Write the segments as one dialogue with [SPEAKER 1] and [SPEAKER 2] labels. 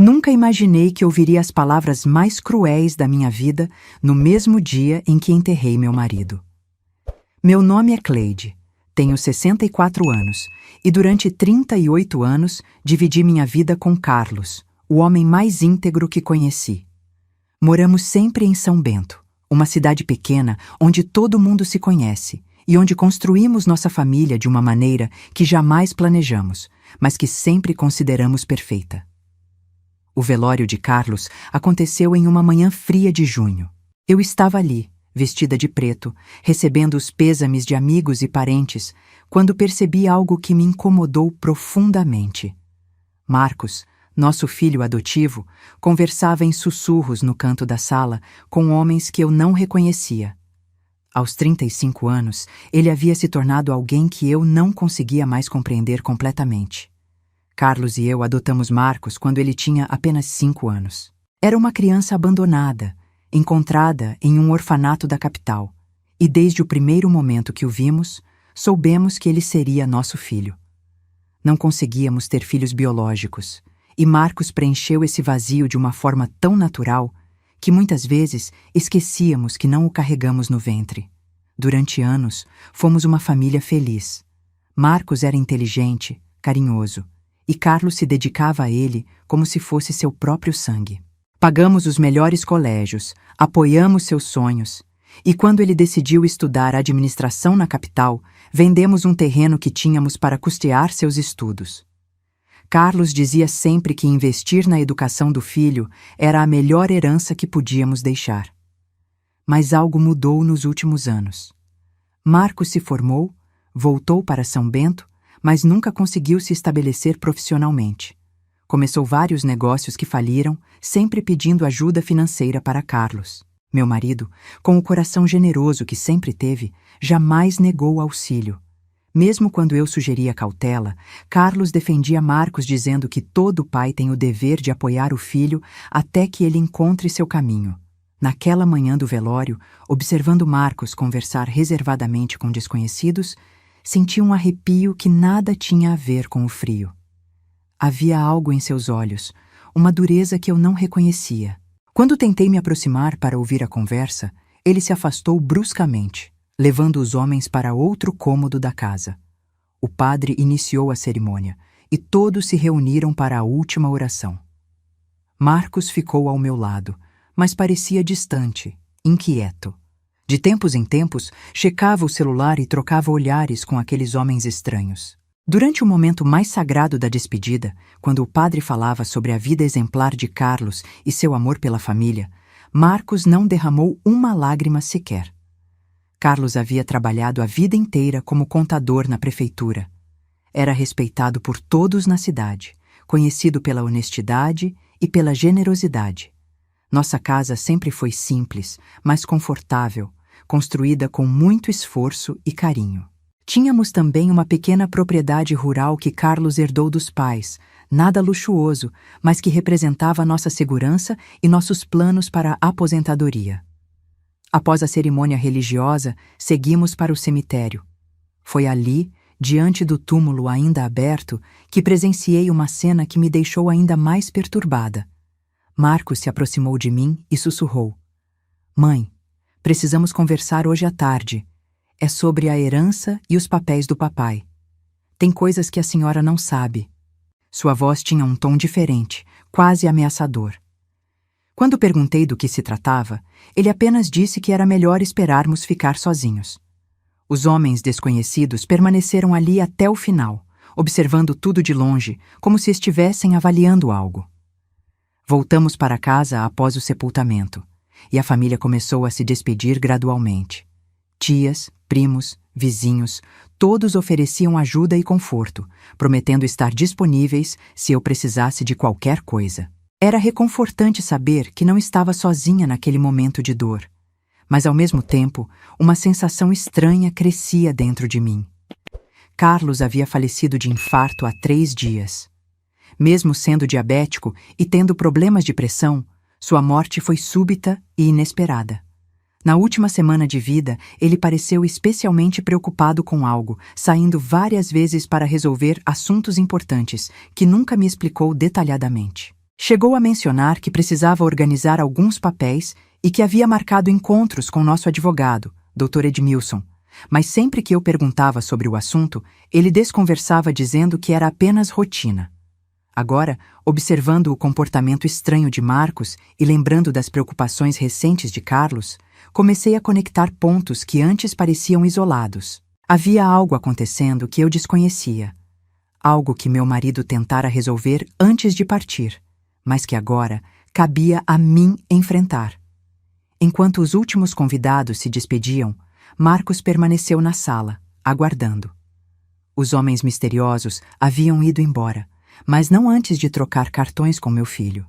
[SPEAKER 1] Nunca imaginei que ouviria as palavras mais cruéis da minha vida no mesmo dia em que enterrei meu marido. Meu nome é Cleide, tenho 64 anos e durante 38 anos dividi minha vida com Carlos, o homem mais íntegro que conheci. Moramos sempre em São Bento, uma cidade pequena onde todo mundo se conhece e onde construímos nossa família de uma maneira que jamais planejamos, mas que sempre consideramos perfeita. O velório de Carlos aconteceu em uma manhã fria de junho. Eu estava ali, vestida de preto, recebendo os pêsames de amigos e parentes, quando percebi algo que me incomodou profundamente. Marcos, nosso filho adotivo, conversava em sussurros no canto da sala com homens que eu não reconhecia. Aos 35 anos, ele havia se tornado alguém que eu não conseguia mais compreender completamente. Carlos e eu adotamos Marcos quando ele tinha apenas 5 anos. Era uma criança abandonada, encontrada em um orfanato da capital, e desde o primeiro momento que o vimos, soubemos que ele seria nosso filho. Não conseguíamos ter filhos biológicos, e Marcos preencheu esse vazio de uma forma tão natural que muitas vezes esquecíamos que não o carregamos no ventre. Durante anos, fomos uma família feliz. Marcos era inteligente, carinhoso, e Carlos se dedicava a ele como se fosse seu próprio sangue. Pagamos os melhores colégios, apoiamos seus sonhos, e quando ele decidiu estudar administração na capital, vendemos um terreno que tínhamos para custear seus estudos. Carlos dizia sempre que investir na educação do filho era a melhor herança que podíamos deixar. Mas algo mudou nos últimos anos. Marcos se formou, voltou para São Bento, mas nunca conseguiu se estabelecer profissionalmente. Começou vários negócios que faliram, sempre pedindo ajuda financeira para Carlos. Meu marido, com o coração generoso que sempre teve, jamais negou auxílio. Mesmo quando eu sugeria cautela, Carlos defendia Marcos dizendo que todo pai tem o dever de apoiar o filho até que ele encontre seu caminho. Naquela manhã do velório, observando Marcos conversar reservadamente com desconhecidos, senti um arrepio que nada tinha a ver com o frio. Havia algo em seus olhos, uma dureza que eu não reconhecia. Quando tentei me aproximar para ouvir a conversa, ele se afastou bruscamente, levando os homens para outro cômodo da casa. O padre iniciou a cerimônia e todos se reuniram para a última oração. Marcos ficou ao meu lado, mas parecia distante, inquieto. De tempos em tempos, checava o celular e trocava olhares com aqueles homens estranhos. Durante o momento mais sagrado da despedida, quando o padre falava sobre a vida exemplar de Carlos e seu amor pela família, Marcos não derramou uma lágrima sequer. Carlos havia trabalhado a vida inteira como contador na prefeitura. Era respeitado por todos na cidade, conhecido pela honestidade e pela generosidade. Nossa casa sempre foi simples, mas confortável, construída com muito esforço e carinho. Tínhamos também uma pequena propriedade rural que Carlos herdou dos pais, nada luxuoso, mas que representava nossa segurança e nossos planos para a aposentadoria. Após a cerimônia religiosa, seguimos para o cemitério. Foi ali, diante do túmulo ainda aberto, que presenciei uma cena que me deixou ainda mais perturbada. Marcos se aproximou de mim e sussurrou: "Mãe, precisamos conversar hoje à tarde. É sobre a herança e os papéis do papai. Tem coisas que a senhora não sabe." Sua voz tinha um tom diferente, quase ameaçador. Quando perguntei do que se tratava, ele apenas disse que era melhor esperarmos ficar sozinhos. Os homens desconhecidos permaneceram ali até o final, observando tudo de longe, como se estivessem avaliando algo. Voltamos para casa após o sepultamento, e a família começou a se despedir gradualmente. Tias, primos, vizinhos, todos ofereciam ajuda e conforto, prometendo estar disponíveis se eu precisasse de qualquer coisa. Era reconfortante saber que não estava sozinha naquele momento de dor, mas ao mesmo tempo, uma sensação estranha crescia dentro de mim. Carlos havia falecido de infarto há 3 dias. Mesmo sendo diabético e tendo problemas de pressão, sua morte foi súbita e inesperada. Na última semana de vida, ele pareceu especialmente preocupado com algo, saindo várias vezes para resolver assuntos importantes, que nunca me explicou detalhadamente. Chegou a mencionar que precisava organizar alguns papéis e que havia marcado encontros com nosso advogado, Dr. Edmilson, mas sempre que eu perguntava sobre o assunto, ele desconversava dizendo que era apenas rotina. Agora, observando o comportamento estranho de Marcos e lembrando das preocupações recentes de Carlos, comecei a conectar pontos que antes pareciam isolados. Havia algo acontecendo que eu desconhecia. Algo que meu marido tentara resolver antes de partir, mas que agora cabia a mim enfrentar. Enquanto os últimos convidados se despediam, Marcos permaneceu na sala, aguardando. Os homens misteriosos haviam ido embora, mas não antes de trocar cartões com meu filho.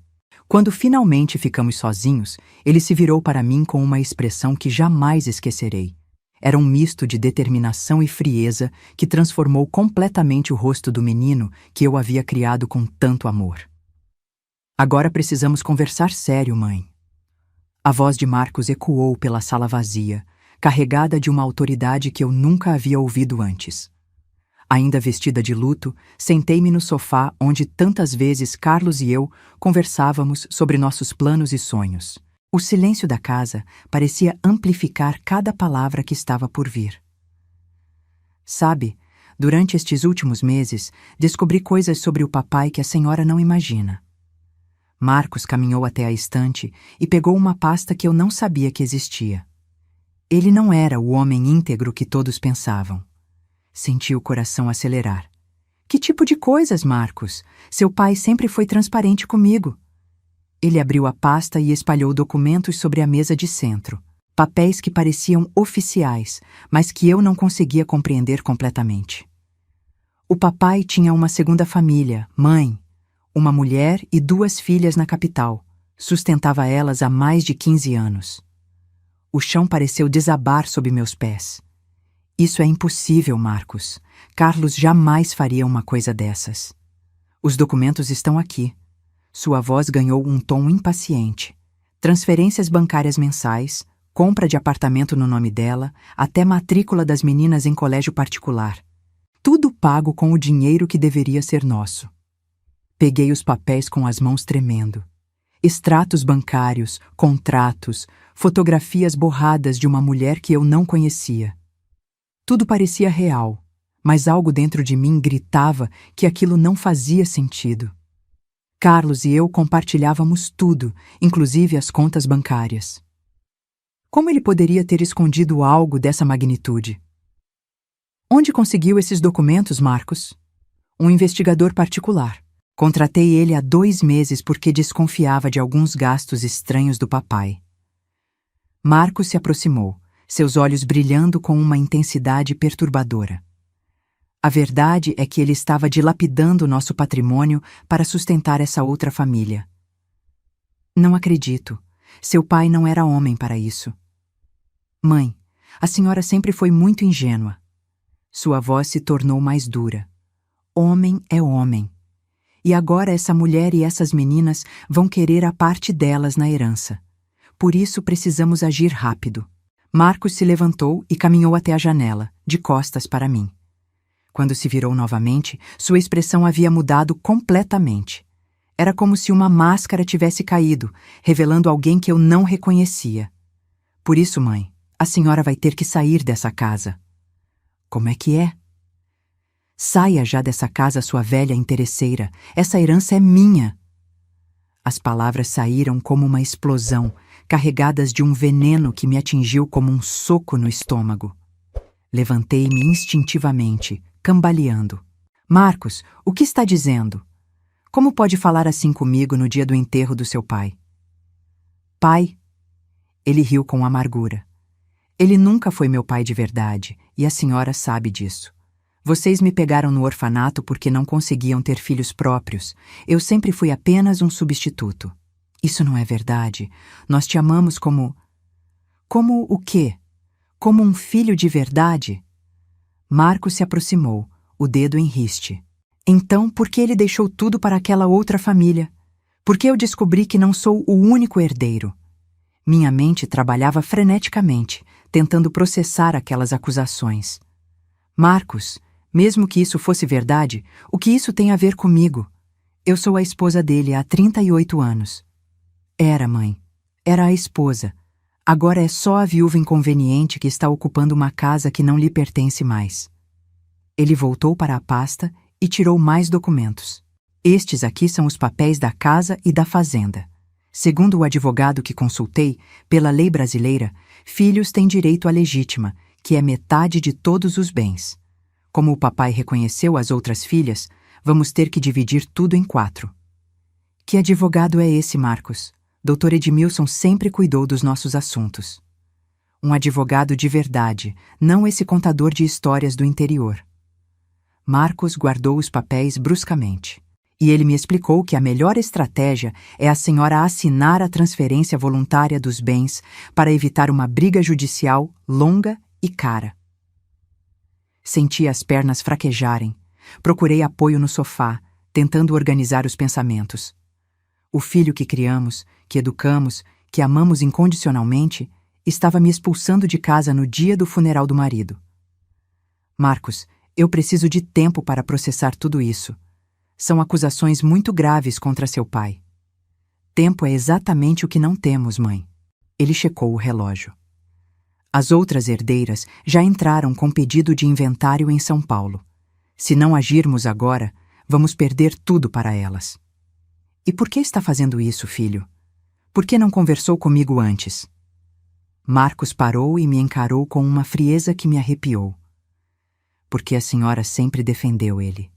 [SPEAKER 1] Quando finalmente ficamos sozinhos, ele se virou para mim com uma expressão que jamais esquecerei. Era um misto de determinação e frieza que transformou completamente o rosto do menino que eu havia criado com tanto amor. Agora precisamos conversar sério, mãe. A voz de Marcos ecoou pela sala vazia, carregada de uma autoridade que eu nunca havia ouvido antes. Ainda vestida de luto, sentei-me no sofá onde tantas vezes Carlos e eu conversávamos sobre nossos planos e sonhos. O silêncio da casa parecia amplificar cada palavra que estava por vir. Sabe, durante estes últimos meses, descobri coisas sobre o papai que a senhora não imagina. Marcos caminhou até a estante e pegou uma pasta que eu não sabia que existia. Ele não era o homem íntegro que todos pensavam. Senti o coração acelerar. Que tipo de coisas, Marcos? Seu pai sempre foi transparente comigo. Ele abriu a pasta e espalhou documentos sobre a mesa de centro. Papéis que pareciam oficiais, mas que eu não conseguia compreender completamente. O papai tinha uma segunda família, mãe, uma mulher e 2 filhas na capital. Sustentava elas há mais de 15 anos. O chão pareceu desabar sob meus pés. Isso é impossível, Marcos. Carlos jamais faria uma coisa dessas. Os documentos estão aqui. Sua voz ganhou um tom impaciente. Transferências bancárias mensais, compra de apartamento no nome dela, até matrícula das meninas em colégio particular. Tudo pago com o dinheiro que deveria ser nosso. Peguei os papéis com as mãos tremendo. Extratos bancários, contratos, fotografias borradas de uma mulher que eu não conhecia. Tudo parecia real, mas algo dentro de mim gritava que aquilo não fazia sentido. Carlos e eu compartilhávamos tudo, inclusive as contas bancárias. Como ele poderia ter escondido algo dessa magnitude? Onde conseguiu esses documentos, Marcos? Um investigador particular. Contratei ele há 2 meses porque desconfiava de alguns gastos estranhos do papai. Marcos se aproximou, seus olhos brilhando com uma intensidade perturbadora. A verdade é que ele estava dilapidando nosso patrimônio para sustentar essa outra família. Não acredito. Seu pai não era homem para isso. Mãe, a senhora sempre foi muito ingênua. Sua voz se tornou mais dura. Homem é homem. E agora essa mulher e essas meninas vão querer a parte delas na herança. Por isso precisamos agir rápido. Marcos se levantou e caminhou até a janela, de costas para mim. Quando se virou novamente, sua expressão havia mudado completamente. Era como se uma máscara tivesse caído, revelando alguém que eu não reconhecia. Por isso, mãe, a senhora vai ter que sair dessa casa. Como é que é? Saia já dessa casa, sua velha interesseira. Essa herança é minha. As palavras saíram como uma explosão, carregadas de um veneno que me atingiu como um soco no estômago. Levantei-me instintivamente, cambaleando. Marcos, o que está dizendo? Como pode falar assim comigo no dia do enterro do seu pai? Pai? Ele riu com amargura. Ele nunca foi meu pai de verdade, e a senhora sabe disso. Vocês me pegaram no orfanato porque não conseguiam ter filhos próprios. Eu sempre fui apenas um substituto. Isso não é verdade. Nós te amamos como... Como o quê? Como um filho de verdade? Marcos se aproximou, o dedo em riste. Então, por que ele deixou tudo para aquela outra família? Por que eu descobri que não sou o único herdeiro? Minha mente trabalhava freneticamente, tentando processar aquelas acusações. Marcos, mesmo que isso fosse verdade, o que isso tem a ver comigo? Eu sou a esposa dele há 38 anos. Era, mãe. Era a esposa. Agora é só a viúva inconveniente que está ocupando uma casa que não lhe pertence mais. Ele voltou para a pasta e tirou mais documentos. Estes aqui são os papéis da casa e da fazenda. Segundo o advogado que consultei, pela lei brasileira, filhos têm direito à legítima, que é metade de todos os bens. Como o papai reconheceu as outras filhas, vamos ter que dividir tudo em 4. Que advogado é esse, Marcos? Dr. Edmilson sempre cuidou dos nossos assuntos. Um advogado de verdade, não esse contador de histórias do interior. Marcos guardou os papéis bruscamente. E ele me explicou que a melhor estratégia é a senhora assinar a transferência voluntária dos bens para evitar uma briga judicial longa e cara. Senti as pernas fraquejarem. Procurei apoio no sofá, tentando organizar os pensamentos. O filho que criamos, que educamos, que amamos incondicionalmente, estava me expulsando de casa no dia do funeral do marido. Marcos, eu preciso de tempo para processar tudo isso. São acusações muito graves contra seu pai. Tempo é exatamente o que não temos, mãe. Ele checou o relógio. As outras herdeiras já entraram com pedido de inventário em São Paulo. Se não agirmos agora, vamos perder tudo para elas. E por que está fazendo isso, filho? Por que não conversou comigo antes? Marcos parou e me encarou com uma frieza que me arrepiou. Porque a senhora sempre defendeu ele.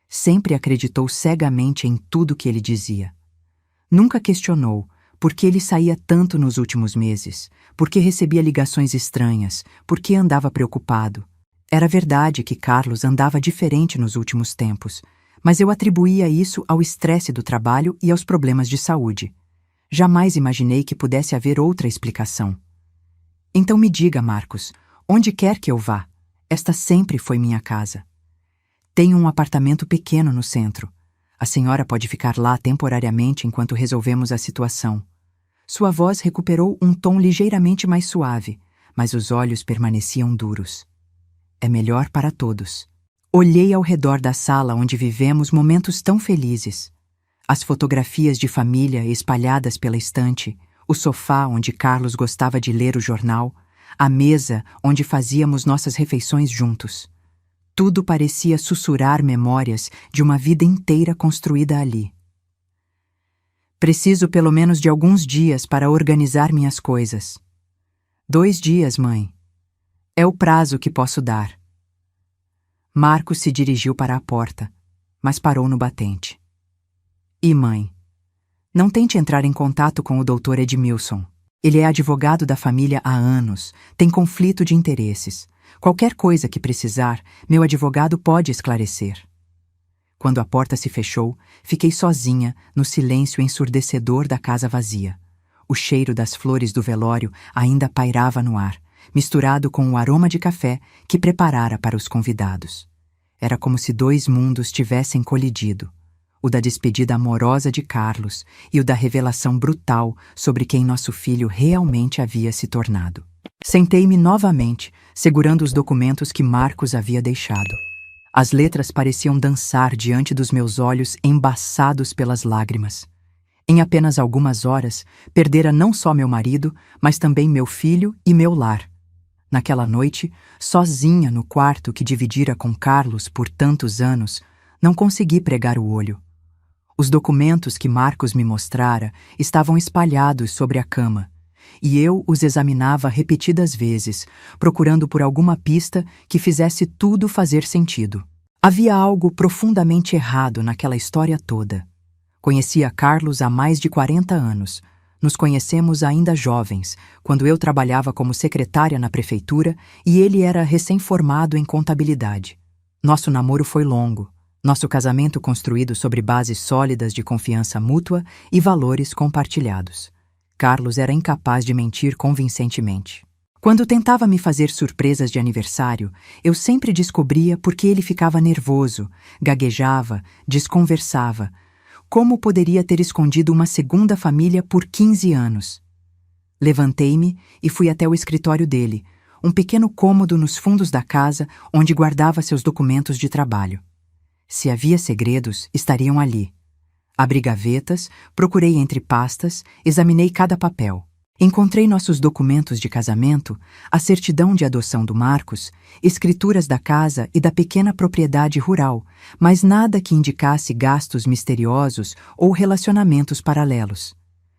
[SPEAKER 1] Sempre acreditou cegamente em tudo que ele dizia. Nunca questionou por que ele saía tanto nos últimos meses, por que recebia ligações estranhas, por que andava preocupado. Era verdade que Carlos andava diferente nos últimos tempos, mas eu atribuía isso ao estresse do trabalho e aos problemas de saúde. Jamais imaginei que pudesse haver outra explicação. Então me diga, Marcos, onde quer que eu vá, esta sempre foi minha casa. Tenho um apartamento pequeno no centro. A senhora pode ficar lá temporariamente enquanto resolvemos a situação. Sua voz recuperou um tom ligeiramente mais suave, mas os olhos permaneciam duros. É melhor para todos. Olhei ao redor da sala onde vivemos momentos tão felizes. As fotografias de família espalhadas pela estante, o sofá onde Carlos gostava de ler o jornal, a mesa onde fazíamos nossas refeições juntos. Tudo parecia sussurrar memórias de uma vida inteira construída ali. Preciso pelo menos de alguns dias para organizar minhas coisas. 2 dias, mãe. É o prazo que posso dar. Marcos se dirigiu para a porta, mas parou no batente. E mãe? Não tente entrar em contato com o Dr. Edmilson. Ele é advogado da família há anos, tem conflito de interesses. Qualquer coisa que precisar, meu advogado pode esclarecer. Quando a porta se fechou, fiquei sozinha no silêncio ensurdecedor da casa vazia. O cheiro das flores do velório ainda pairava no ar, misturado com o aroma de café que preparara para os convidados. Era como se 2 mundos tivessem colidido, o da despedida amorosa de Carlos e o da revelação brutal sobre quem nosso filho realmente havia se tornado. Sentei-me novamente, segurando os documentos que Marcos havia deixado. As letras pareciam dançar diante dos meus olhos embaçados pelas lágrimas. Em apenas algumas horas, perdera não só meu marido, mas também meu filho e meu lar. Naquela noite, sozinha no quarto que dividira com Carlos por tantos anos, não consegui pregar o olho. Os documentos que Marcos me mostrara estavam espalhados sobre a cama, e eu os examinava repetidas vezes, procurando por alguma pista que fizesse tudo fazer sentido. Havia algo profundamente errado naquela história toda. Conhecia Carlos há mais de 40 anos. Nos conhecemos ainda jovens, quando eu trabalhava como secretária na prefeitura e ele era recém-formado em contabilidade. Nosso namoro foi longo, nosso casamento construído sobre bases sólidas de confiança mútua e valores compartilhados. Carlos era incapaz de mentir convincentemente. Quando tentava me fazer surpresas de aniversário, eu sempre descobria por que ele ficava nervoso, gaguejava, desconversava. Como poderia ter escondido uma segunda família por 15 anos? Levantei-me e fui até o escritório dele, um pequeno cômodo nos fundos da casa onde guardava seus documentos de trabalho. Se havia segredos, estariam ali. Abri gavetas, procurei entre pastas, examinei cada papel. Encontrei nossos documentos de casamento, a certidão de adoção do Marcos, escrituras da casa e da pequena propriedade rural, mas nada que indicasse gastos misteriosos ou relacionamentos paralelos.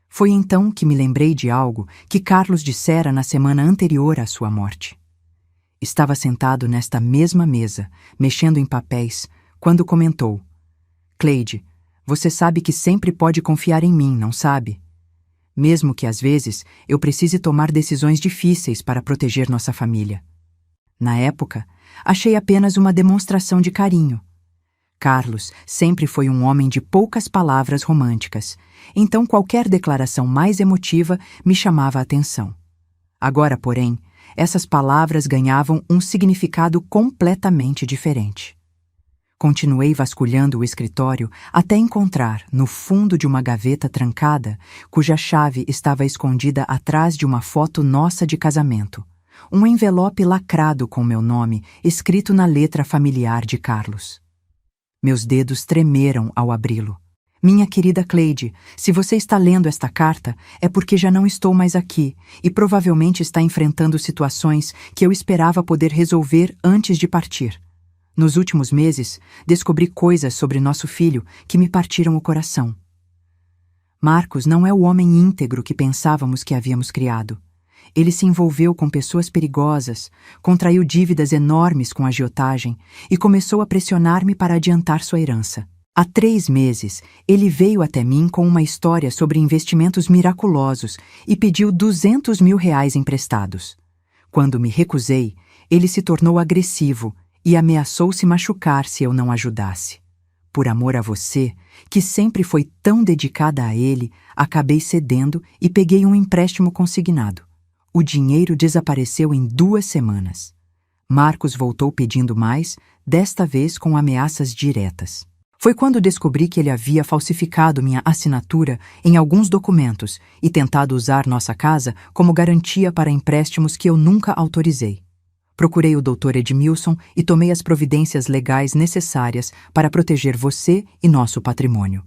[SPEAKER 1] Foi então que me lembrei de algo que Carlos dissera na semana anterior à sua morte. Estava sentado nesta mesma mesa, mexendo em papéis, quando comentou: Cleide, você sabe que sempre pode confiar em mim, não sabe? Mesmo que às vezes eu precise tomar decisões difíceis para proteger nossa família. Na época, achei apenas uma demonstração de carinho. Carlos sempre foi um homem de poucas palavras românticas, então qualquer declaração mais emotiva me chamava a atenção. Agora, porém, essas palavras ganhavam um significado completamente diferente. Continuei vasculhando o escritório até encontrar, no fundo de uma gaveta trancada, cuja chave estava escondida atrás de uma foto nossa de casamento, um envelope lacrado com meu nome, escrito na letra familiar de Carlos. Meus dedos tremeram ao abri-lo. Minha querida Cleide, se você está lendo esta carta, é porque já não estou mais aqui e provavelmente está enfrentando situações que eu esperava poder resolver antes de partir. Nos últimos meses, descobri coisas sobre nosso filho que me partiram o coração. Marcos não é o homem íntegro que pensávamos que havíamos criado. Ele se envolveu com pessoas perigosas, contraiu dívidas enormes com agiotagem e começou a pressionar-me para adiantar sua herança. Há 3 meses, ele veio até mim com uma história sobre investimentos miraculosos e pediu R$200 mil emprestados. Quando me recusei, ele se tornou agressivo e ameaçou se machucar se eu não ajudasse. Por amor a você, que sempre foi tão dedicada a ele, acabei cedendo e peguei um empréstimo consignado. O dinheiro desapareceu em 2 semanas. Marcos voltou pedindo mais, desta vez com ameaças diretas. Foi quando descobri que ele havia falsificado minha assinatura em alguns documentos e tentado usar nossa casa como garantia para empréstimos que eu nunca autorizei. Procurei o Dr. Edmilson e tomei as providências legais necessárias para proteger você e nosso patrimônio.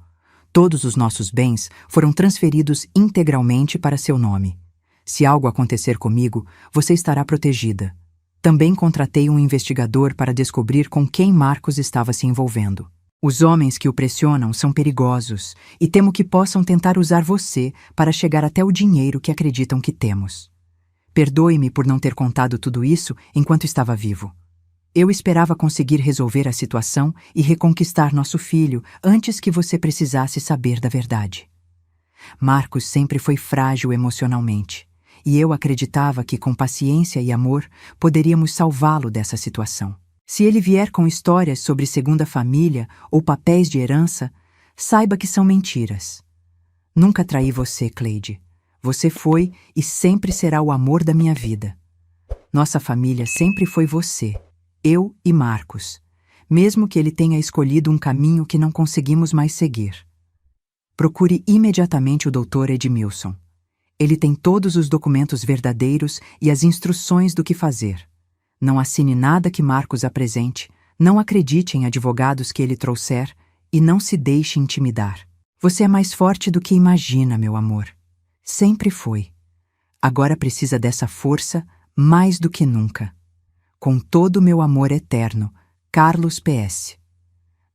[SPEAKER 1] Todos os nossos bens foram transferidos integralmente para seu nome. Se algo acontecer comigo, você estará protegida. Também contratei um investigador para descobrir com quem Marcos estava se envolvendo. Os homens que o pressionam são perigosos e temo que possam tentar usar você para chegar até o dinheiro que acreditam que temos. Perdoe-me por não ter contado tudo isso enquanto estava vivo. Eu esperava conseguir resolver a situação e reconquistar nosso filho antes que você precisasse saber da verdade. Marcos sempre foi frágil emocionalmente, e eu acreditava que com paciência e amor poderíamos salvá-lo dessa situação. Se ele vier com histórias sobre segunda família ou papéis de herança, saiba que são mentiras. Nunca traí você, Cleide. Você foi e sempre será o amor da minha vida. Nossa família sempre foi você, eu e Marcos, mesmo que ele tenha escolhido um caminho que não conseguimos mais seguir. Procure imediatamente o Dr. Edmilson. Ele tem todos os documentos verdadeiros e as instruções do que fazer. Não assine nada que Marcos apresente, não acredite em advogados que ele trouxer e não se deixe intimidar. Você é mais forte do que imagina, meu amor. Sempre foi. Agora precisa dessa força mais do que nunca. Com todo o meu amor eterno, Carlos PS.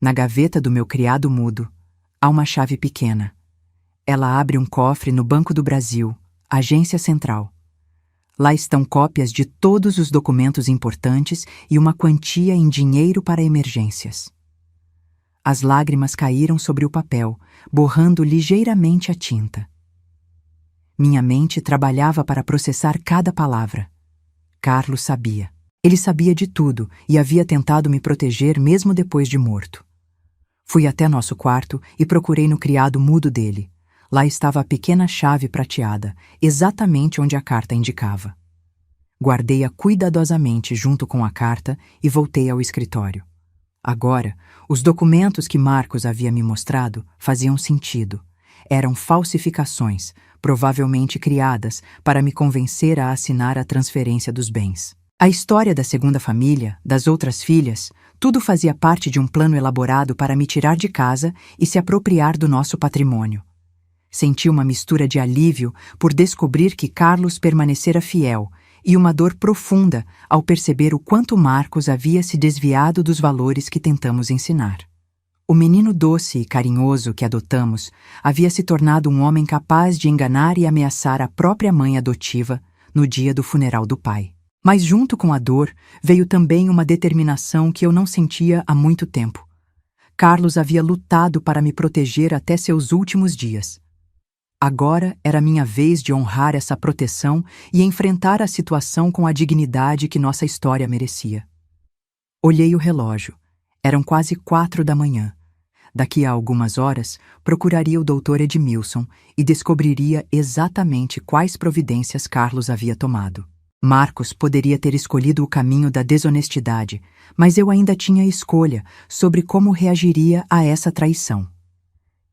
[SPEAKER 1] Na gaveta do meu criado mudo, há uma chave pequena. Ela abre um cofre no Banco do Brasil, Agência Central. Lá estão cópias de todos os documentos importantes e uma quantia em dinheiro para emergências. As lágrimas caíram sobre o papel, borrando ligeiramente a tinta. Minha mente trabalhava para processar cada palavra. Carlos sabia. Ele sabia de tudo e havia tentado me proteger mesmo depois de morto. Fui até nosso quarto e procurei no criado mudo dele. Lá estava a pequena chave prateada, exatamente onde a carta indicava. Guardei-a cuidadosamente junto com a carta e voltei ao escritório. Agora, os documentos que Marcos havia me mostrado faziam sentido. Eram falsificações, provavelmente criadas para me convencer a assinar a transferência dos bens. A história da segunda família, das outras filhas, Tudo fazia parte de um plano elaborado para me tirar de casa e se apropriar do nosso patrimônio. Senti uma mistura de alívio por descobrir que Carlos permanecera fiel e uma dor profunda ao perceber o quanto Marcos havia se desviado dos valores que tentamos ensinar. O menino doce e carinhoso que adotamos havia se tornado um homem capaz de enganar e ameaçar a própria mãe adotiva no dia do funeral do pai. Mas junto com a dor veio também uma determinação que eu não sentia há muito tempo. Carlos havia lutado para me proteger até seus últimos dias. Agora era minha vez de honrar essa proteção e enfrentar a situação com a dignidade que nossa história merecia. Olhei o relógio. Eram quase 4 da manhã. Daqui a algumas horas, procuraria o Dr. Edmilson e descobriria exatamente quais providências Carlos havia tomado. Marcos poderia ter escolhido o caminho da desonestidade, mas eu ainda tinha escolha sobre como reagiria a essa traição.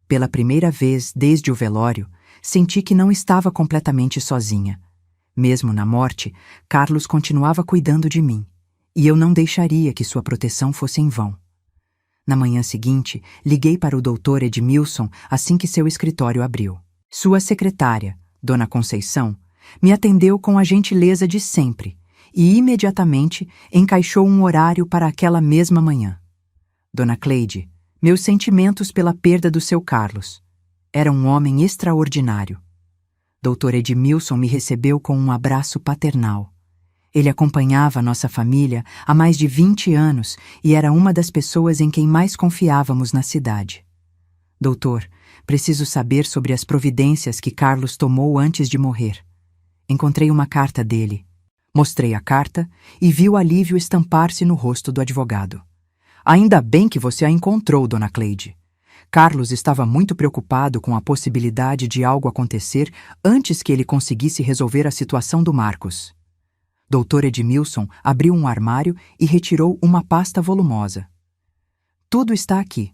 [SPEAKER 1] Pela primeira vez desde o velório, senti que não estava completamente sozinha. Mesmo na morte, Carlos continuava cuidando de mim, e eu não deixaria que sua proteção fosse em vão. Na manhã seguinte, liguei para o Dr. Edmilson assim que seu escritório abriu. Sua secretária, Dona Conceição, me atendeu com a gentileza de sempre e imediatamente encaixou um horário para aquela mesma manhã. Dona Cleide, meus sentimentos pela perda do seu Carlos. Era um homem extraordinário. Dr. Edmilson me recebeu com um abraço paternal. Ele acompanhava nossa família há mais de 20 anos e era uma das pessoas em quem mais confiávamos na cidade. Doutor, preciso saber sobre as providências que Carlos tomou antes de morrer. Encontrei uma carta dele. Mostrei a carta e vi o alívio estampar-se no rosto do advogado. Ainda bem que você a encontrou, Dona Cleide. Carlos estava muito preocupado com a possibilidade de algo acontecer antes que ele conseguisse resolver a situação do Marcos. Dr. Edmilson abriu um armário e retirou uma pasta volumosa. Tudo está aqui.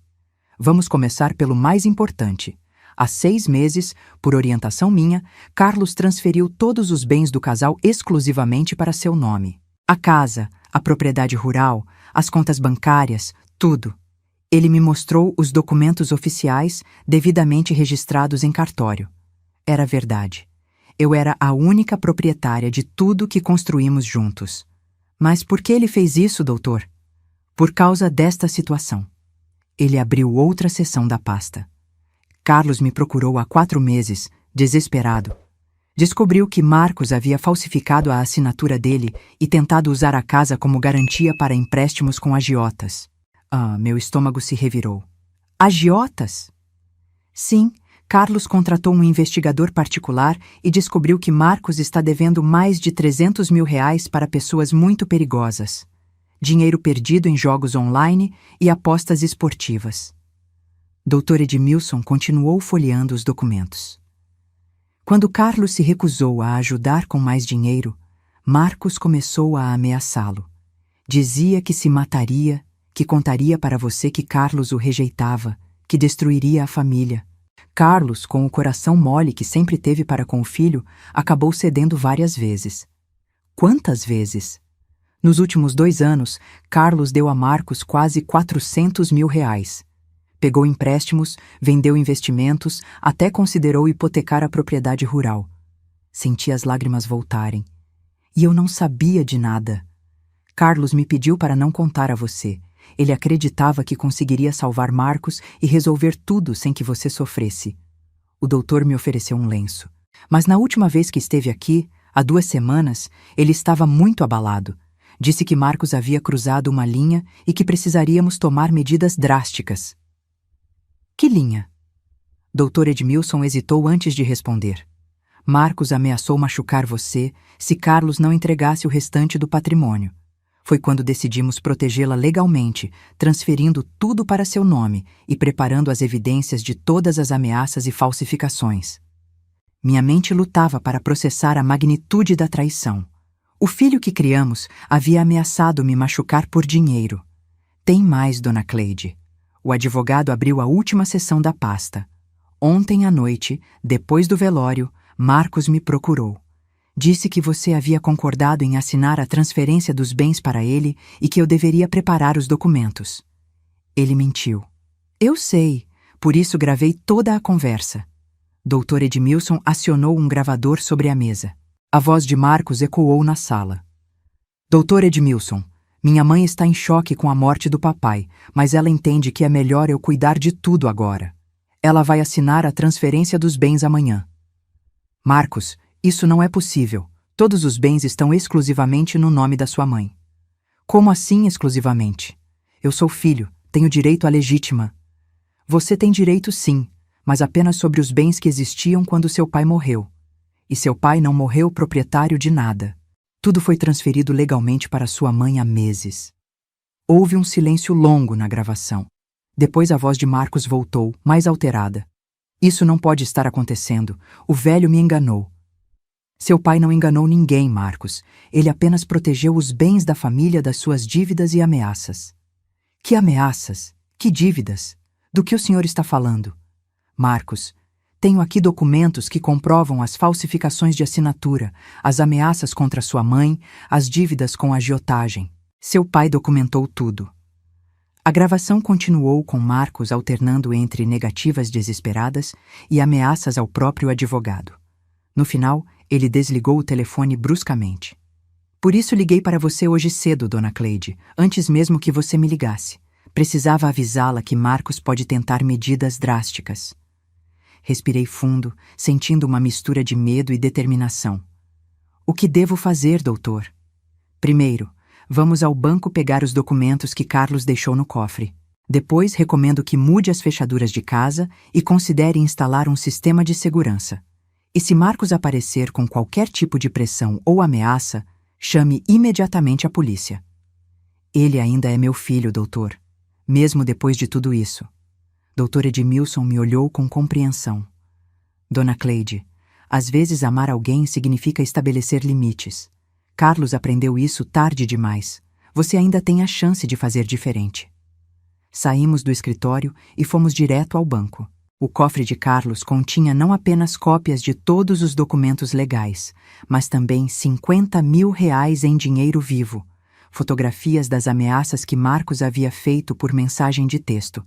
[SPEAKER 1] Vamos começar pelo mais importante. Há 6 meses, por orientação minha, Carlos transferiu todos os bens do casal exclusivamente para seu nome. A casa, a propriedade rural, as contas bancárias, tudo. Ele me mostrou os documentos oficiais devidamente registrados em cartório. Era verdade. Eu era a única proprietária de tudo que construímos juntos. Mas por que ele fez isso, doutor? Por causa desta situação. Ele abriu outra seção da pasta. Carlos me procurou há 4 meses, desesperado. Descobriu que Marcos havia falsificado a assinatura dele e tentado usar a casa como garantia para empréstimos com agiotas. Meu estômago se revirou. Agiotas? Sim, Carlos contratou um investigador particular e descobriu que Marcos está devendo mais de R$300 mil para pessoas muito perigosas. Dinheiro perdido em jogos online e apostas esportivas. Dr. Edmilson continuou folheando os documentos. Quando Carlos se recusou a ajudar com mais dinheiro, Marcos começou a ameaçá-lo. Dizia que se mataria, que contaria para você que Carlos o rejeitava, que destruiria a família. Carlos, com o coração mole que sempre teve para com o filho, acabou cedendo várias vezes. Quantas vezes? Nos últimos 2 anos, Carlos deu a Marcos quase R$400 mil. Pegou empréstimos, vendeu investimentos, até considerou hipotecar a propriedade rural. Senti as lágrimas voltarem. E eu não sabia de nada. Carlos me pediu para não contar a você. Ele acreditava que conseguiria salvar Marcos e resolver tudo sem que você sofresse. O doutor me ofereceu um lenço. Mas na última vez que esteve aqui, há 2 semanas, ele estava muito abalado. Disse que Marcos havia cruzado uma linha e que precisaríamos tomar medidas drásticas. Que linha? Dr. Edmilson hesitou antes de responder. Marcos ameaçou machucar você se Carlos não entregasse o restante do patrimônio. Foi quando decidimos protegê-la legalmente, transferindo tudo para seu nome e preparando as evidências de todas as ameaças e falsificações. Minha mente lutava para processar a magnitude da traição. O filho que criamos havia ameaçado me machucar por dinheiro. Tem mais, Dona Cleide. O advogado abriu a última seção da pasta. Ontem à noite, depois do velório, Marcos me procurou. Disse que você havia concordado em assinar a transferência dos bens para ele e que eu deveria preparar os documentos. Ele mentiu. Eu sei, por isso gravei toda a conversa. Dr. Edmilson acionou um gravador sobre a mesa. A voz de Marcos ecoou na sala. Dr. Edmilson, minha mãe está em choque com a morte do papai, mas ela entende que é melhor eu cuidar de tudo agora. Ela vai assinar a transferência dos bens amanhã. Marcos, isso não é possível. Todos os bens estão exclusivamente no nome da sua mãe. Como assim exclusivamente? Eu sou filho, tenho direito à legítima. Você tem direito sim, mas apenas sobre os bens que existiam quando seu pai morreu. E seu pai não morreu proprietário de nada. Tudo foi transferido legalmente para sua mãe há meses. Houve um silêncio longo na gravação. Depois a voz de Marcos voltou, mais alterada. Isso não pode estar acontecendo. O velho me enganou. Seu pai não enganou ninguém, Marcos. Ele apenas protegeu os bens da família das suas dívidas e ameaças. Que ameaças? Que dívidas? Do que o senhor está falando? Marcos, tenho aqui documentos que comprovam as falsificações de assinatura, as ameaças contra sua mãe, as dívidas com agiotagem. Seu pai documentou tudo. A gravação continuou com Marcos alternando entre negativas desesperadas e ameaças ao próprio advogado. No final, ele desligou o telefone bruscamente. Por isso liguei para você hoje cedo, Dona Cleide, antes mesmo que você me ligasse. Precisava avisá-la que Marcos pode tentar medidas drásticas. Respirei fundo, sentindo uma mistura de medo e determinação. O que devo fazer, doutor? Primeiro, vamos ao banco pegar os documentos que Carlos deixou no cofre. Depois, recomendo que mude as fechaduras de casa e considere instalar um sistema de segurança. E se Marcos aparecer com qualquer tipo de pressão ou ameaça, chame imediatamente a polícia. Ele ainda é meu filho, doutor. Mesmo depois de tudo isso. Dr. Edmilson me olhou com compreensão. Dona Cleide, às vezes amar alguém significa estabelecer limites. Carlos aprendeu isso tarde demais. Você ainda tem a chance de fazer diferente. Saímos do escritório e fomos direto ao banco. O cofre de Carlos continha não apenas cópias de todos os documentos legais, mas também R$50 mil em dinheiro vivo, fotografias das ameaças que Marcos havia feito por mensagem de texto,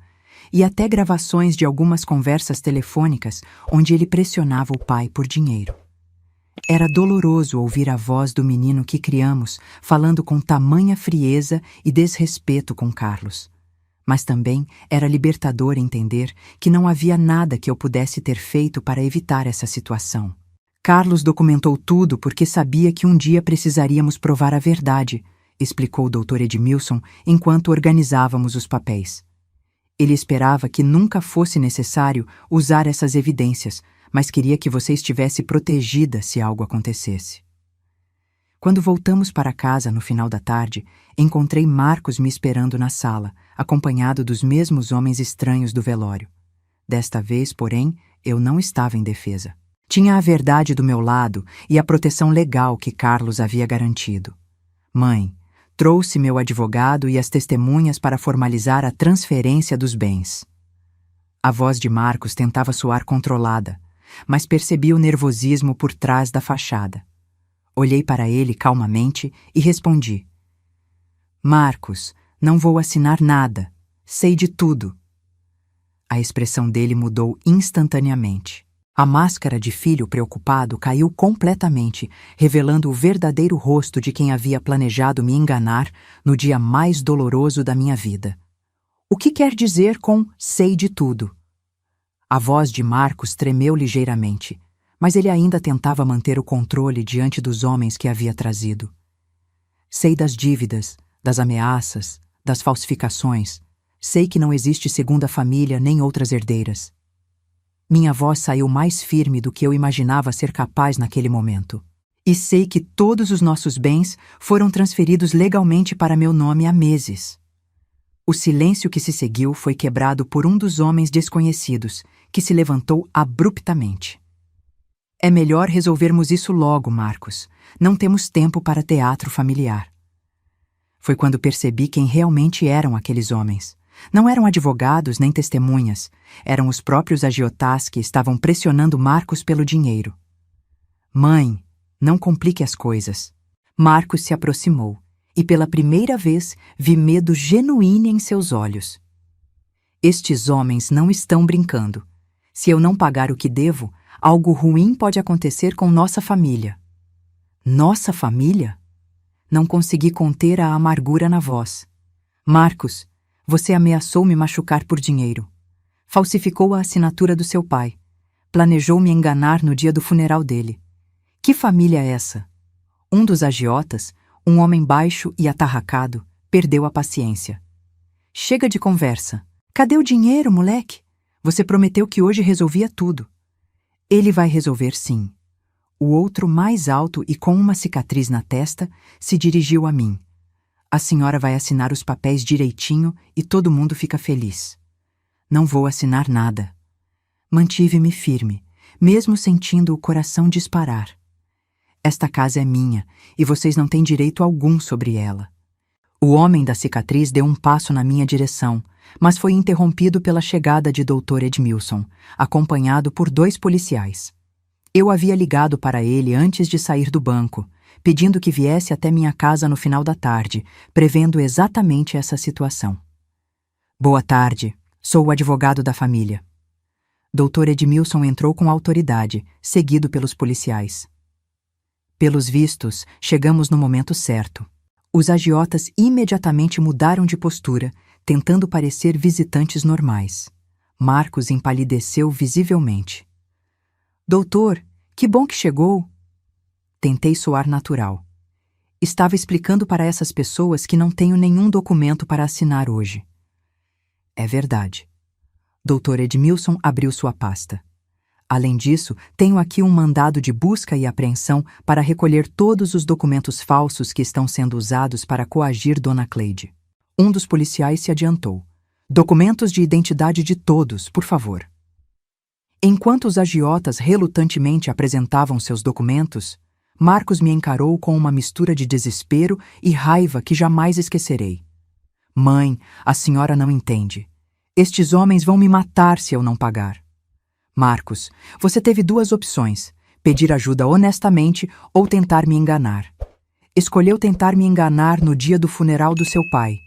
[SPEAKER 1] e até gravações de algumas conversas telefônicas onde ele pressionava o pai por dinheiro. Era doloroso ouvir a voz do menino que criamos falando com tamanha frieza e desrespeito com Carlos. Mas também era libertador entender que não havia nada que eu pudesse ter feito para evitar essa situação. Carlos documentou tudo porque sabia que um dia precisaríamos provar a verdade, explicou o Dr. Edmilson enquanto organizávamos os papéis. Ele esperava que nunca fosse necessário usar essas evidências, mas queria que você estivesse protegida se algo acontecesse. Quando voltamos para casa no final da tarde, encontrei Marcos me esperando na sala, acompanhado dos mesmos homens estranhos do velório. Desta vez, porém, eu não estava em defesa. Tinha a verdade do meu lado e a proteção legal que Carlos havia garantido. Mãe, trouxe meu advogado e as testemunhas para formalizar a transferência dos bens. A voz de Marcos tentava soar controlada, mas percebi o nervosismo por trás da fachada. Olhei para ele calmamente e respondi. Marcos, não vou assinar nada. Sei de tudo. A expressão dele mudou instantaneamente. A máscara de filho preocupado caiu completamente, revelando o verdadeiro rosto de quem havia planejado me enganar no dia mais doloroso da minha vida. O que quer dizer com sei de tudo? A voz de Marcos tremeu ligeiramente, mas ele ainda tentava manter o controle diante dos homens que havia trazido. Sei das dívidas, das ameaças, das falsificações. Sei que não existe segunda família nem outras herdeiras. Minha voz saiu mais firme do que eu imaginava ser capaz naquele momento. E sei que todos os nossos bens foram transferidos legalmente para meu nome há meses. O silêncio que se seguiu foi quebrado por um dos homens desconhecidos, que se levantou abruptamente. É melhor resolvermos isso logo, Marcos. Não temos tempo para teatro familiar. Foi quando percebi quem realmente eram aqueles homens. Não eram advogados nem testemunhas. Eram os próprios agiotás que estavam pressionando Marcos pelo dinheiro. Mãe, Não complique as coisas. Marcos se aproximou, e pela primeira vez vi medo genuíno em seus olhos. Estes homens não estão brincando. Se eu não pagar o que devo, algo ruim pode acontecer com nossa família. Nossa família? Não consegui conter a amargura na voz. Marcos, você ameaçou me machucar por dinheiro. Falsificou a assinatura do seu pai. Planejou me enganar no dia do funeral dele. Que família é essa? Um dos agiotas, um homem baixo e atarracado, perdeu a paciência. Chega de conversa. Cadê o dinheiro, moleque? Você prometeu que hoje resolvia tudo. Ele vai resolver sim. O outro, mais alto e com uma cicatriz na testa, se dirigiu a mim. A senhora vai assinar os papéis direitinho e todo mundo fica feliz. Não vou assinar nada. Mantive-me firme, mesmo sentindo o coração disparar. Esta casa é minha e vocês não têm direito algum sobre ela. O homem da cicatriz deu um passo na minha direção, mas foi interrompido pela chegada de Dr. Edmilson, acompanhado por 2 policiais. Eu havia ligado para ele antes de sair do banco, pedindo que viesse até minha casa no final da tarde, prevendo exatamente essa situação. Boa tarde, sou o advogado da família. Dr. Edmilson entrou com autoridade, seguido pelos policiais. Pelos vistos, chegamos no momento certo. Os agiotas imediatamente mudaram de postura, tentando parecer visitantes normais. Marcos empalideceu visivelmente. Doutor, que bom que chegou. Tentei soar natural. Estava explicando para essas pessoas que não tenho nenhum documento para assinar hoje. É verdade. Dr. Edmilson abriu sua pasta. Além disso, tenho aqui um mandado de busca e apreensão para recolher todos os documentos falsos que estão sendo usados para coagir Dona Cleide. Um dos policiais se adiantou. Documentos de identidade de todos, por favor. Enquanto os agiotas relutantemente apresentavam seus documentos, Marcos me encarou com uma mistura de desespero e raiva que jamais esquecerei. Mãe, a senhora não entende. Estes homens vão me matar se eu não pagar. Marcos, você teve 2 opções: pedir ajuda honestamente ou tentar me enganar. Escolheu tentar me enganar no dia do funeral do seu pai.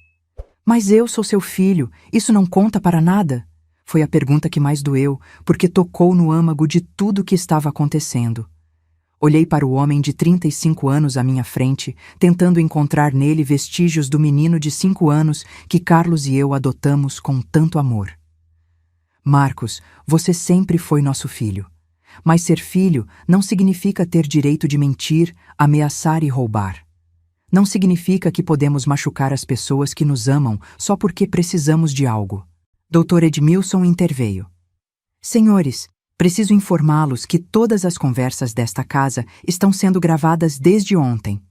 [SPEAKER 1] Mas eu sou seu filho, isso não conta para nada? Foi a pergunta que mais doeu, porque tocou no âmago de tudo o que estava acontecendo. Olhei para o homem de 35 anos à minha frente, tentando encontrar nele vestígios do menino de 5 anos que Carlos e eu adotamos com tanto amor. Marcos, você sempre foi nosso filho. Mas ser filho não significa ter direito de mentir, ameaçar e roubar. Não significa que podemos machucar as pessoas que nos amam só porque precisamos de algo. Dr. Edmilson interveio. Senhores, preciso informá-los que todas as conversas desta casa estão sendo gravadas desde ontem.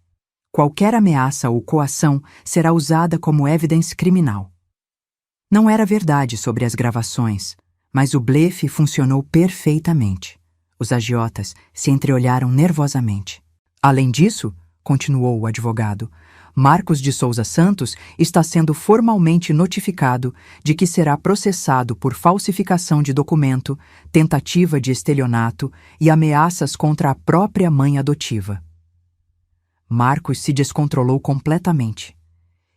[SPEAKER 1] Qualquer ameaça ou coação será usada como evidência criminal. Não era verdade sobre as gravações, mas o blefe funcionou perfeitamente. Os agiotas se entreolharam nervosamente. Além disso, continuou o advogado, Marcos de Souza Santos está sendo formalmente notificado de que será processado por falsificação de documento, tentativa de estelionato e ameaças contra a própria mãe adotiva. Marcos se descontrolou completamente.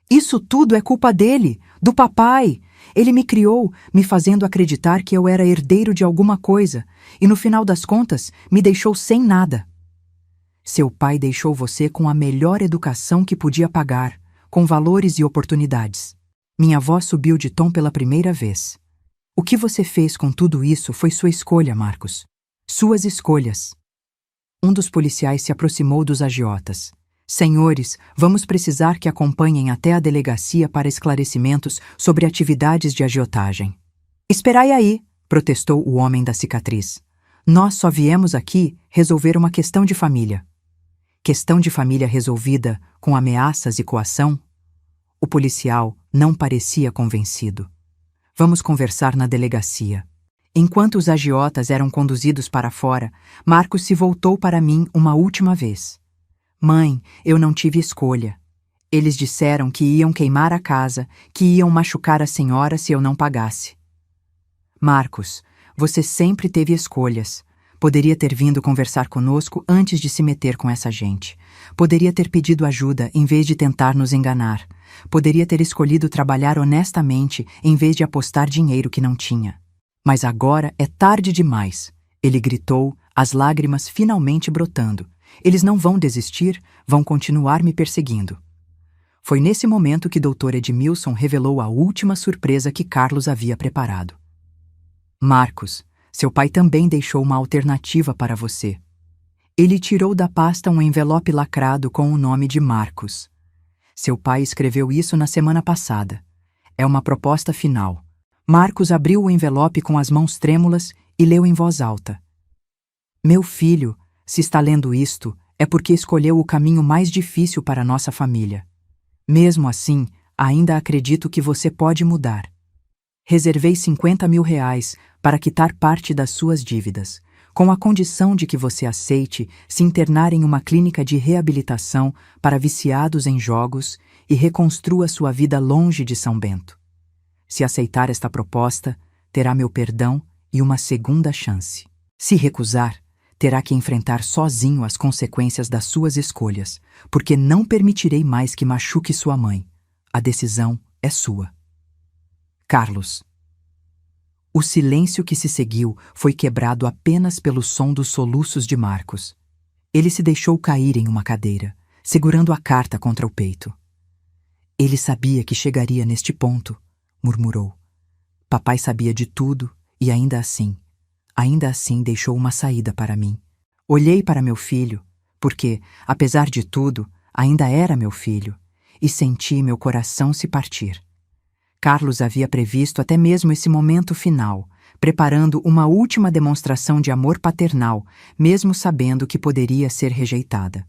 [SPEAKER 1] Isso tudo é culpa dele, do papai. Ele me criou, me fazendo acreditar que eu era herdeiro de alguma coisa, e no final das contas, me deixou sem nada. Seu pai deixou você com a melhor educação que podia pagar, com valores e oportunidades. Minha voz subiu de tom pela primeira vez. O que você fez com tudo isso foi sua escolha, Marcos. Suas escolhas. Um dos policiais se aproximou dos agiotas. Senhores, vamos precisar que acompanhem até a delegacia para esclarecimentos sobre atividades de agiotagem. Esperai aí, protestou o homem da cicatriz. Nós só viemos aqui resolver uma questão de família. Questão de família resolvida com ameaças e coação? O policial não parecia convencido. Vamos conversar na delegacia. Enquanto os agiotas eram conduzidos para fora, Marcos se voltou para mim uma última vez. Mãe, eu não tive escolha. Eles disseram que iam queimar a casa, que iam machucar a senhora se eu não pagasse. Marcos, você sempre teve escolhas. Poderia ter vindo conversar conosco antes de se meter com essa gente. Poderia ter pedido ajuda em vez de tentar nos enganar. Poderia ter escolhido trabalhar honestamente em vez de apostar dinheiro que não tinha. Mas agora é tarde demais. Ele gritou, as lágrimas finalmente brotando. Eles não vão desistir, vão continuar me perseguindo. Foi nesse momento que Dr. Edmilson revelou a última surpresa que Carlos havia preparado. Marcos, seu pai também deixou uma alternativa para você. Ele tirou da pasta um envelope lacrado com o nome de Marcos. Seu pai escreveu isso na semana passada. É uma proposta final. Marcos abriu o envelope com as mãos trêmulas e leu em voz alta. Meu filho, se está lendo isto, é porque escolheu o caminho mais difícil para nossa família. Mesmo assim, ainda acredito que você pode mudar. Reservei 50 mil reais para quitar parte das suas dívidas, com a condição de que você aceite se internar em uma clínica de reabilitação para viciados em jogos e reconstrua sua vida longe de São Bento. Se aceitar esta proposta, terá meu perdão e uma segunda chance. Se recusar, terá que enfrentar sozinho as consequências das suas escolhas, porque não permitirei mais que machuque sua mãe. A decisão é sua. Carlos. O silêncio que se seguiu foi quebrado apenas pelo som dos soluços de Marcos. Ele se deixou cair em uma cadeira, segurando a carta contra o peito. Ele sabia que chegaria neste ponto, murmurou. Papai sabia de tudo e ainda assim deixou uma saída para mim. Olhei para meu filho, porque, apesar de tudo, ainda era meu filho, e senti meu coração se partir. Carlos havia previsto até mesmo esse momento final, preparando uma última demonstração de amor paternal, mesmo sabendo que poderia ser rejeitada.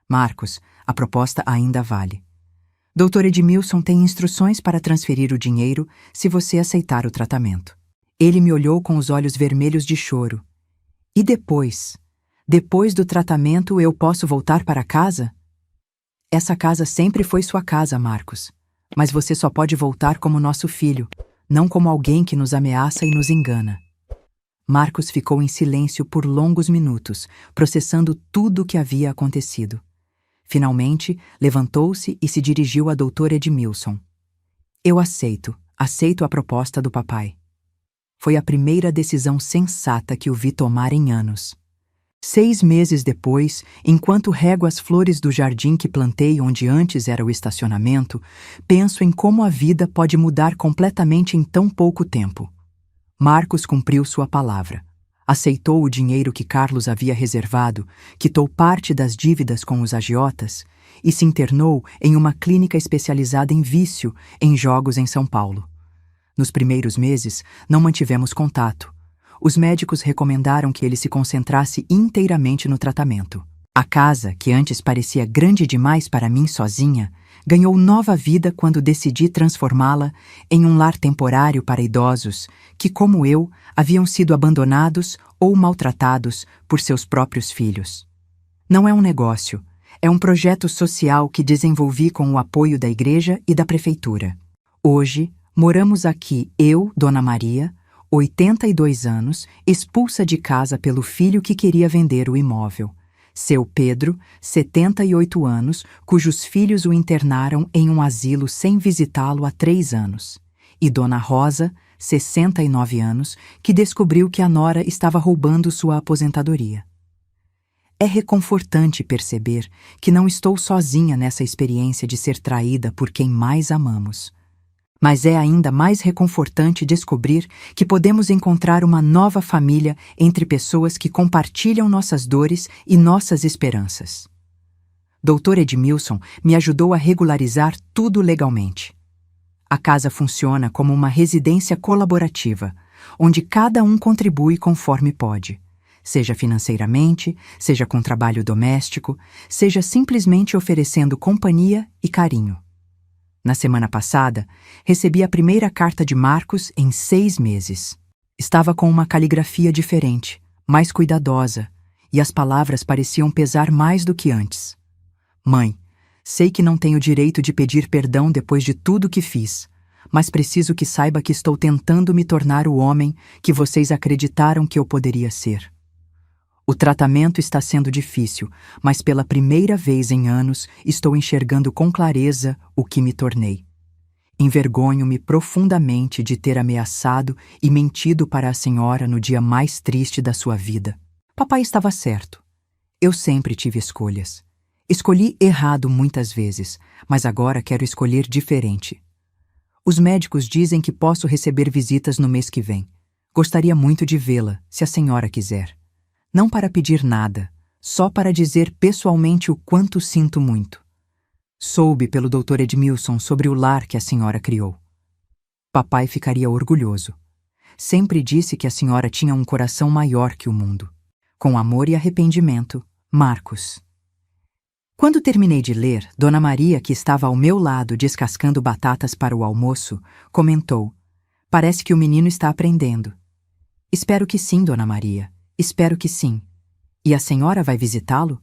[SPEAKER 1] Marcos, a proposta ainda vale. Dr. Edmilson tem instruções para transferir o dinheiro se você aceitar o tratamento. Ele me olhou com os olhos vermelhos de choro. E depois? Depois do tratamento eu posso voltar para casa? Essa casa sempre foi sua casa, Marcos. Mas você só pode voltar como nosso filho, não como alguém que nos ameaça e nos engana. Marcos ficou em silêncio por longos minutos, processando tudo o que havia acontecido. Finalmente, levantou-se e se dirigiu a Dr. Edmilson. Eu aceito a proposta do papai. Foi a primeira decisão sensata que o vi tomar em anos. 6 meses depois, enquanto rego as flores do jardim que plantei onde antes era o estacionamento, penso em como a vida pode mudar completamente em tão pouco tempo. Marcos cumpriu sua palavra. Aceitou o dinheiro que Carlos havia reservado, quitou parte das dívidas com os agiotas e se internou em uma clínica especializada em vício em jogos em São Paulo. Nos primeiros meses, não mantivemos contato. Os médicos recomendaram que ele se concentrasse inteiramente no tratamento. A casa, que antes parecia grande demais para mim sozinha, ganhou nova vida quando decidi transformá-la em um lar temporário para idosos que, como eu, haviam sido abandonados ou maltratados por seus próprios filhos. Não é um negócio, é um projeto social que desenvolvi com o apoio da igreja e da prefeitura. Hoje, moramos aqui eu, Dona Maria, 82 anos, expulsa de casa pelo filho que queria vender o imóvel. Seu Pedro, 78 anos, cujos filhos o internaram em um asilo sem visitá-lo há 3 anos. E Dona Rosa, 69 anos, que descobriu que a nora estava roubando sua aposentadoria. É reconfortante perceber que não estou sozinha nessa experiência de ser traída por quem mais amamos. Mas é ainda mais reconfortante descobrir que podemos encontrar uma nova família entre pessoas que compartilham nossas dores e nossas esperanças. Dr. Edmilson me ajudou a regularizar tudo legalmente. A casa funciona como uma residência colaborativa, onde cada um contribui conforme pode, seja financeiramente, seja com trabalho doméstico, seja simplesmente oferecendo companhia e carinho. Na semana passada, recebi a primeira carta de Marcos em 6 meses. Estava com uma caligrafia diferente, mais cuidadosa, e as palavras pareciam pesar mais do que antes. Mãe, sei que não tenho direito de pedir perdão depois de tudo que fiz, mas preciso que saiba que estou tentando me tornar o homem que vocês acreditaram que eu poderia ser. O tratamento está sendo difícil, mas pela primeira vez em anos estou enxergando com clareza o que me tornei. Envergonho-me profundamente de ter ameaçado e mentido para a senhora no dia mais triste da sua vida. Papai estava certo. Eu sempre tive escolhas. Escolhi errado muitas vezes, mas agora quero escolher diferente. Os médicos dizem que posso receber visitas no mês que vem. Gostaria muito de vê-la, se a senhora quiser. Não para pedir nada, só para dizer pessoalmente o quanto sinto muito. Soube pelo Dr. Edmilson sobre o lar que a senhora criou. Papai ficaria orgulhoso. Sempre disse que a senhora tinha um coração maior que o mundo. Com amor e arrependimento, Marcos. Quando terminei de ler, Dona Maria, que estava ao meu lado descascando batatas para o almoço, comentou: "Parece que o menino está aprendendo." "Espero que sim, Dona Maria. Espero que sim. E a senhora vai visitá-lo?"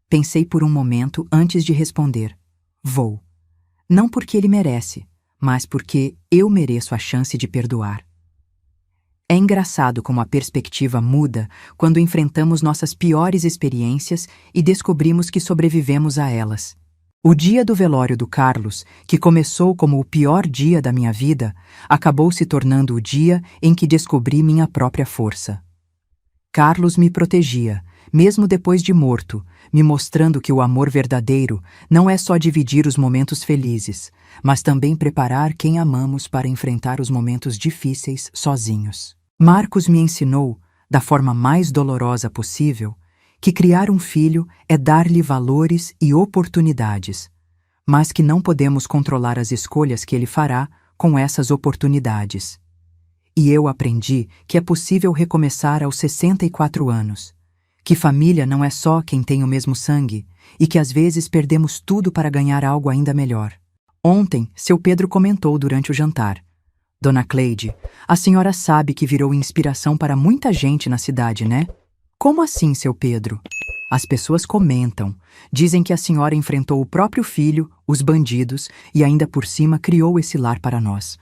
[SPEAKER 1] Pensei por um momento antes de responder. "Vou. Não porque ele merece, mas porque eu mereço a chance de perdoar." É engraçado como a perspectiva muda quando enfrentamos nossas piores experiências e descobrimos que sobrevivemos a elas. O dia do velório do Carlos, que começou como o pior dia da minha vida, acabou se tornando o dia em que descobri minha própria força. Carlos me protegia, mesmo depois de morto, me mostrando que o amor verdadeiro não é só dividir os momentos felizes, mas também preparar quem amamos para enfrentar os momentos difíceis sozinhos. Marcos me ensinou, da forma mais dolorosa possível, que criar um filho é dar-lhe valores e oportunidades, mas que não podemos controlar as escolhas que ele fará com essas oportunidades. E eu aprendi que é possível recomeçar aos 64 anos, que família não é só quem tem o mesmo sangue e que às vezes perdemos tudo para ganhar algo ainda melhor. Ontem, seu Pedro comentou durante o jantar: "Dona Cleide, a senhora sabe que virou inspiração para muita gente na cidade, né?" "Como assim, seu Pedro?" "As pessoas comentam, dizem que a senhora enfrentou o próprio filho, os bandidos e ainda por cima criou esse lar para nós.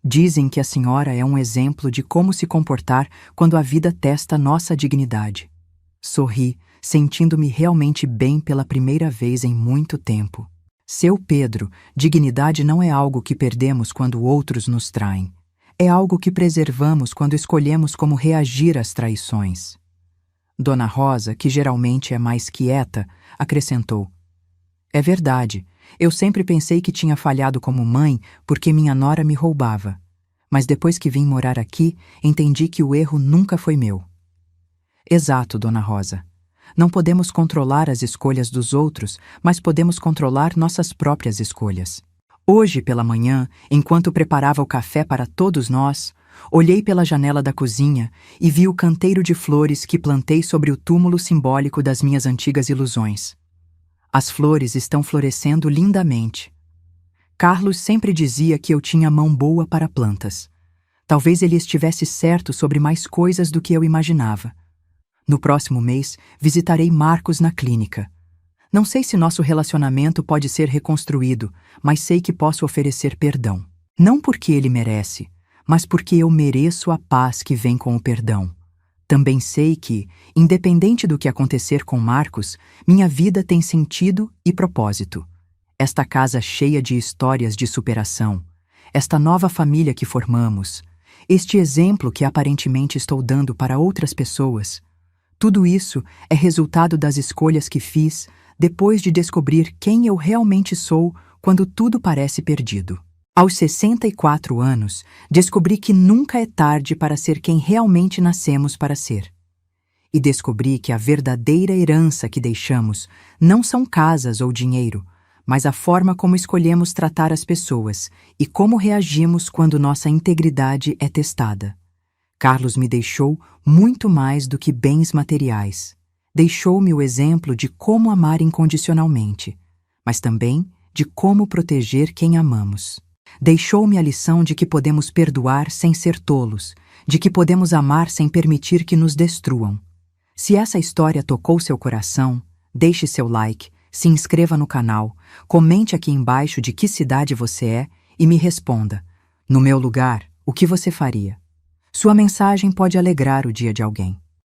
[SPEAKER 1] Dizem que a senhora é um exemplo de como se comportar quando a vida testa nossa dignidade." Sorri, sentindo-me realmente bem pela primeira vez em muito tempo. Seu Pedro, dignidade não é algo que perdemos quando outros nos traem. É algo que preservamos quando escolhemos como reagir às traições. Dona Rosa, que geralmente é mais quieta, acrescentou: "É verdade, eu sempre pensei que tinha falhado como mãe porque minha nora me roubava. Mas depois que vim morar aqui, entendi que o erro nunca foi meu." "Exato, Dona Rosa. Não podemos controlar as escolhas dos outros, mas podemos controlar nossas próprias escolhas." Hoje, pela manhã, enquanto preparava o café para todos nós, olhei pela janela da cozinha e vi o canteiro de flores que plantei sobre o túmulo simbólico das minhas antigas ilusões. As flores estão florescendo lindamente. Carlos sempre dizia que eu tinha mão boa para plantas. Talvez ele estivesse certo sobre mais coisas do que eu imaginava. No próximo mês, visitarei Marcos na clínica. Não sei se nosso relacionamento pode ser reconstruído, mas sei que posso oferecer perdão. Não porque ele merece, mas porque eu mereço a paz que vem com o perdão. Também sei que, independente do que acontecer com Marcos, minha vida tem sentido e propósito. Esta casa cheia de histórias de superação, esta nova família que formamos, este exemplo que aparentemente estou dando para outras pessoas, tudo isso é resultado das escolhas que fiz depois de descobrir quem eu realmente sou quando tudo parece perdido. Aos 64 anos, descobri que nunca é tarde para ser quem realmente nascemos para ser. E descobri que a verdadeira herança que deixamos não são casas ou dinheiro, mas a forma como escolhemos tratar as pessoas e como reagimos quando nossa integridade é testada. Carlos me deixou muito mais do que bens materiais. Deixou-me o exemplo de como amar incondicionalmente, mas também de como proteger quem amamos. Deixou-me a lição de que podemos perdoar sem ser tolos, de que podemos amar sem permitir que nos destruam. Se essa história tocou seu coração, deixe seu like, se inscreva no canal, comente aqui embaixo de que cidade você é e me responda: no meu lugar, o que você faria? Sua mensagem pode alegrar o dia de alguém.